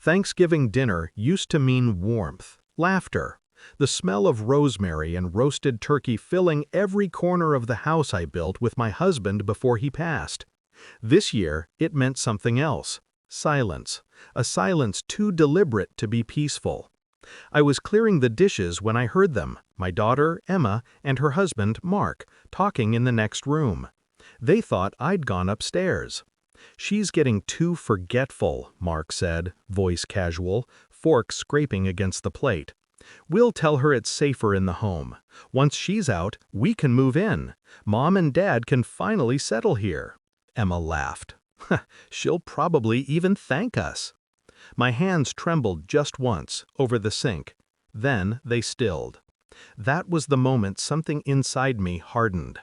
Thanksgiving dinner used to mean warmth, laughter, the smell of rosemary and roasted turkey filling every corner of the house I built with my husband before he passed. This year, it meant something else. Silence. A silence too deliberate to be peaceful. I was clearing the dishes when I heard them, my daughter, Emma, and her husband, Mark, talking in the next room. They thought I'd gone upstairs. "She's getting too forgetful," Mark said, voice casual, fork scraping against the plate. "We'll tell her it's safer in the home. Once she's out, we can move in. Mom and Dad can finally settle here." Emma laughed. "She'll probably even thank us." My hands trembled just once, over the sink. Then they stilled. That was the moment something inside me hardened.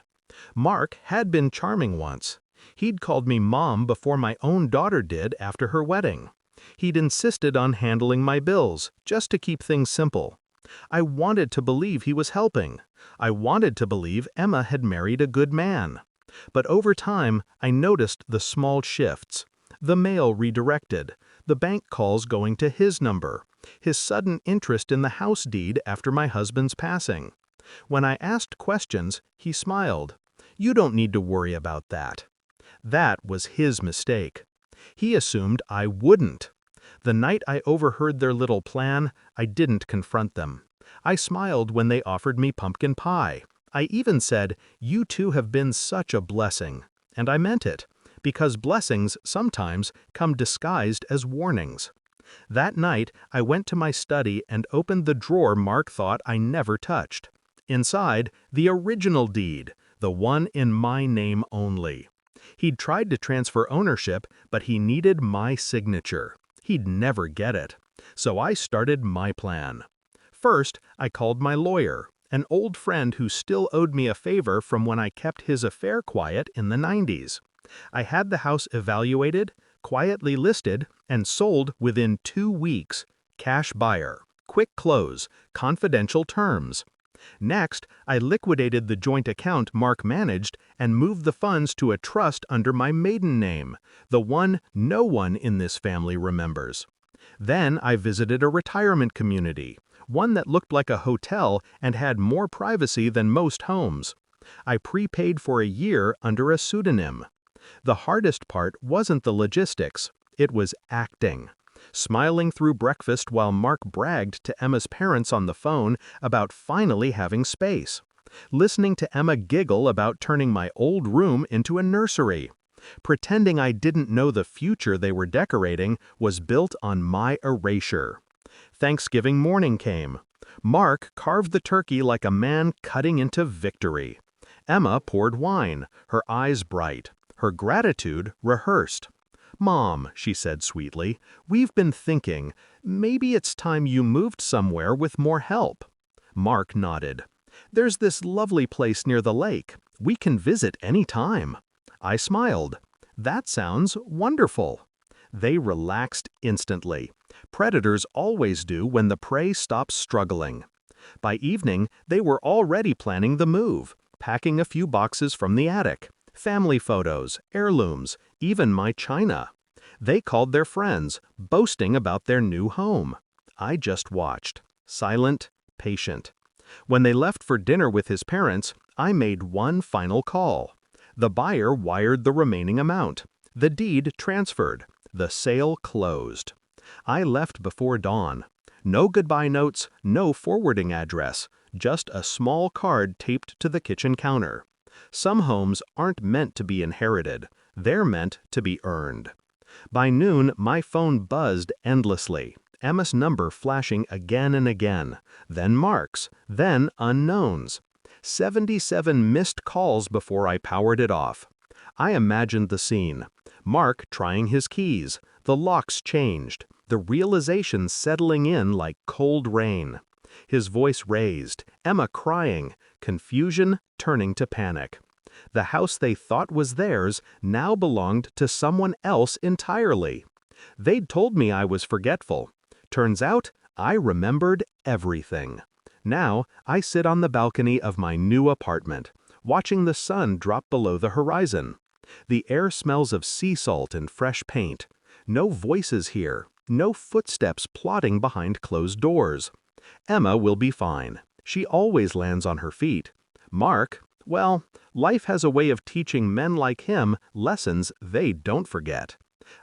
Mark had been charming once. He'd called me Mom before my own daughter did after her wedding. He'd insisted on handling my bills, just to keep things simple. I wanted to believe he was helping. I wanted to believe Emma had married a good man. But over time, I noticed the small shifts. The mail redirected, the bank calls going to his number, his sudden interest in the house deed after my husband's passing. When I asked questions, he smiled. "You don't need to worry about that." That was his mistake. He assumed I wouldn't. The night I overheard their little plan, I didn't confront them. I smiled when they offered me pumpkin pie. I even said, "You two have been such a blessing." And I meant it, because blessings sometimes come disguised as warnings. That night, I went to my study and opened the drawer Mark thought I never touched. Inside, the original deed, the one in my name only. He'd tried to transfer ownership, but he needed my signature. He'd never get it. So I started my plan. First, I called my lawyer, an old friend who still owed me a favor from when I kept his affair quiet in the 90s. I had the house evaluated, quietly listed, and sold within 2 weeks. Cash buyer, quick close, confidential terms. Next, I liquidated the joint account Mark managed and moved the funds to a trust under my maiden name, the one no one in this family remembers. Then I visited a retirement community, one that looked like a hotel and had more privacy than most homes. I prepaid for a year under a pseudonym. The hardest part wasn't the logistics, it was acting. Smiling through breakfast while Mark bragged to Emma's parents on the phone about finally having space. Listening to Emma giggle about turning my old room into a nursery. Pretending I didn't know the future they were decorating was built on my erasure. Thanksgiving morning came. Mark carved the turkey like a man cutting into victory. Emma poured wine, her eyes bright, her gratitude rehearsed. "Mom," she said sweetly, "we've been thinking, maybe it's time you moved somewhere with more help." Mark nodded. "There's this lovely place near the lake. We can visit any time." I smiled. "That sounds wonderful." They relaxed instantly. Predators always do when the prey stops struggling. By evening, they were already planning the move, packing a few boxes from the attic. Family photos, heirlooms, even my china. They called their friends, boasting about their new home. I just watched, silent, patient. When they left for dinner with his parents, I made one final call. The buyer wired the remaining amount. The deed transferred. The sale closed. I left before dawn. No goodbye notes, no forwarding address, just a small card taped to the kitchen counter. Some homes aren't meant to be inherited. They're meant to be earned. By noon, my phone buzzed endlessly, Emma's number flashing again and again, then Mark's, then unknowns. 77 missed calls before I powered it off. I imagined the scene. Mark trying his keys, the locks changed, the realization settling in like cold rain. His voice raised, Emma crying, confusion turning to panic. The house they thought was theirs now belonged to someone else entirely. They'd told me I was forgetful. Turns out, I remembered everything. Now, I sit on the balcony of my new apartment, watching the sun drop below the horizon. The air smells of sea salt and fresh paint. No voices here, No footsteps plodding behind closed doors. Emma will be fine. She always lands on her feet. Mark, well, life has a way of teaching men like him lessons they don't forget.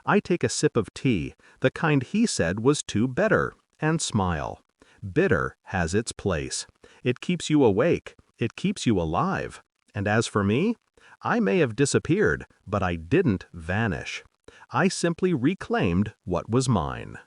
I take a sip of tea, the kind he said was too bitter, and smile. Bitter has its place. It keeps you awake. It keeps you alive. And as for me, I may have disappeared, but I didn't vanish. I simply reclaimed what was mine.